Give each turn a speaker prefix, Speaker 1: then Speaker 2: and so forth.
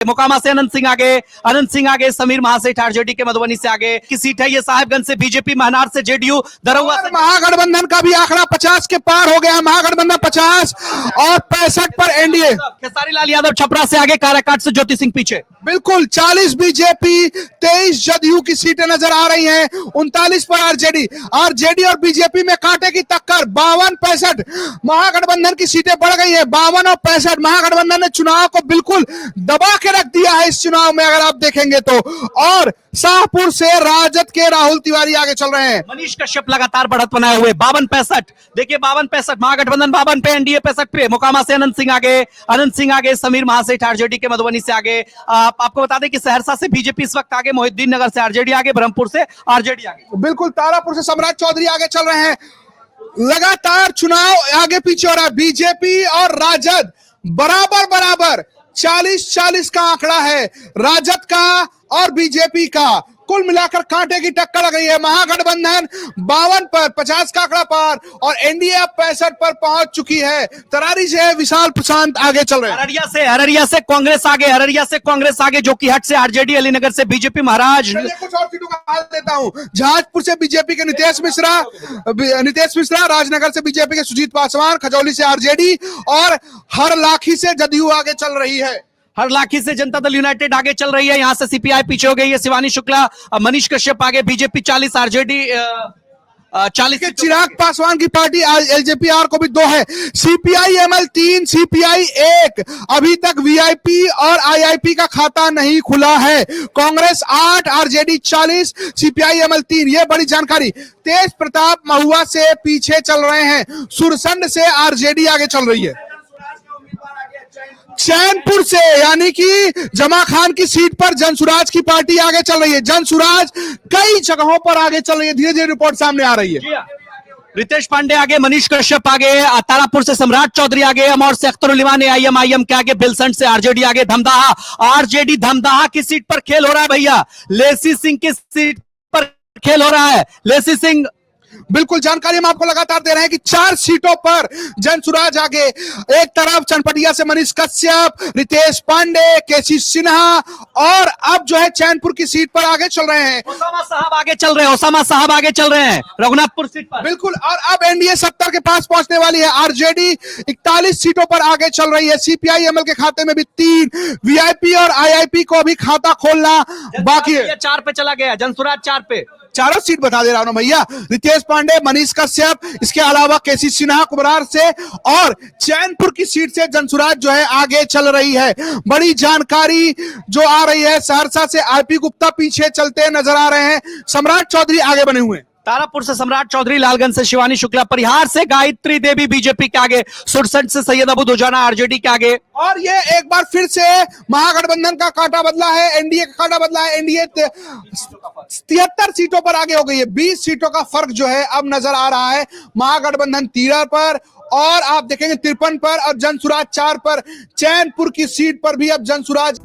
Speaker 1: मोकामा से अनंत सिंह आगे, समीर महासेठ आरजेडी के मधुबनी से आगे की सीट है। ये साहिबगंज से बीजेपी, महनार से जेडीयू, दरौआ से
Speaker 2: महागठबंधन का भी आंकड़ा 50 के पार हो गया है। महागठबंधन 50 और 65 पर एनडीए।
Speaker 1: खेसारी लाल यादव छपरा से आगे, काराकाट से ज्योति सिंह पीछे।
Speaker 2: बिल्कुल 40 बीजेपी, 23 जदयू की सीटें नजर आ रही हैं, 39 पर आरजेडी और बीजेपी में कांटे की टक्कर। 52-65 महागठबंधन की सीटें बढ़ गई हैं। 52 और 65 महागठबंधन ने चुनाव को बिल्कुल दबा के रख दिया है इस चुनाव में, अगर आप देखेंगे तो। और शाहपुर से राजद के राहुल तिवारी आगे चल रहे हैं।
Speaker 1: मनीष कश्यप लगातार बढ़त बनाए हुए। 52-65 देखिए, 52-65 महागठबंधन 52 पे, एनडीए 65 पे। मोकामा से अनंत सिंह आगे, समीर महासेठ आरजेडी के मधुबनी से आगे। आपको बता दें कि सहरसा से बीजेपी इस वक्त आगे, मोहिउद्दीन नगर से आरजेडी आगे, ब्रह्मपुर से आरजेडी आगे।
Speaker 2: बिल्कुल तारापुर से सम्राट चौधरी आगे चल रहे हैं। लगातार चुनाव आगे पीछे हो रहा है। बीजेपी और राजद बराबर 40-40 का आंकड़ा है राजद का और बीजेपी का। कुल मिलाकर कांटे की टक्कर लग गई है। महागठबंधन 52 पर, 50 का आंकड़ा पार और एनडीए अब 65 पर पहुंच चुकी है। तरारी से विशाल प्रशांत आगे चल रहे हैं।
Speaker 1: हररिया से कांग्रेस आगे, जो की हट से आरजेडी, अलीनगर से बीजेपी। महाराज
Speaker 2: कुछ और सीटों का हाल देता हूं। जहाजपुर से बीजेपी के नीतीश मिश्रा, राजनगर से बीजेपी के सुजीत पासवान, खजौली से आरजेडी और हरलाखी से जदयू आगे चल रही है।
Speaker 1: हरलाखी से जनता दल यूनाइटेड आगे चल रही है। यहां से सीपीआई पीछे हो गई है। शिवानी शुक्ला, मनीष कश्यप आगे, बीजेपी 40, आरजेडी 40।
Speaker 2: चिराग पासवान की पार्टी एलजेपीआर को भी 2 है। CPI ML 3, CPI 1। अभी तक वीआईपी और आईआईपी का खाता नहीं खुला है। Congress 8, RJD 40, CPI ML 3। ये बड़ी जानकारी। तेज प्रताप महुआ से पीछे चल रहे हैं। सुरसंड से आरजेडी आगे चल रही है। चैनपुर से यानी कि जमा खान की सीट पर जनसुराज की पार्टी आगे चल रही है। जनसुराज कई जगहों पर आगे चल रही है। धीरे धीरे रिपोर्ट सामने आ रही है।
Speaker 1: रितेश पांडे आगे, मनीष कश्यप आगे, तारापुर से सम्राट चौधरी आगे, अमौर से अख्तर उलिमा ने आईएम के आगे, बिलसंड से आरजेडी आगे। आरजेडी धमदाहा की सीट पर खेल हो रहा है भैया। लेसी सिंह की सीट पर खेल हो रहा है। लेसी सिंह
Speaker 2: बिल्कुल जानकारी हम आपको लगातार दे रहे हैं कि 4 सीटों पर जनसुराज आगे। एक तरफ चनपटिया से मनीष कश्यप, रितेश पांडे, केसी सिन्हा और अब जो है चैनपुर की सीट पर आगे चल रहे हैं।
Speaker 1: ओसामा साहब आगे चल रहे हैं रघुनाथपुर सीट पर।
Speaker 2: बिल्कुल। और अब एनडीए 70 के पास पहुंचने वाली है। आरजेडी 41 सीटों पर आगे चल रही है। सीपीआई एमएल के खाते में भी 3, वीआईपी और आईआईपी को अभी खाता खोलना बाकी है।
Speaker 1: 4 पे चला गया जनसुराज, 4 पे।
Speaker 2: चारों सीट बता दे रहा हूं भैया। रितेश पांडे, मनीष कश्यप, इसके अलावा केसी सिन्हा कुबरार से और चैनपुर की सीट से जनसुराज जो है आगे चल रही है। बड़ी जानकारी जो आ रही है। सहरसा से आईपी गुप्ता पीछे चलते नजर आ रहे हैं। सम्राट चौधरी आगे बने हुए।
Speaker 1: तारापुर से सम्राट चौधरी, लालगंज से शिवानी शुक्ला, परिहार से गायत्री देवी बीजेपी के आगे, सुरसंड से सैयद अबू दुजाना आरजेडी के आगे।
Speaker 2: और ये एक बार फिर से महागठबंधन का कांटा बदला है, एनडीए का कांटा बदला है। एनडीए 73 सीटों पर आगे हो गई है। 20 सीटों का फर्क जो है अब नजर आ रहा है। महागठबंधन 13 पर और आप देखेंगे 53 पर और जनसुराज 4 पर। चैनपुर की सीट पर भी अब जनसुराज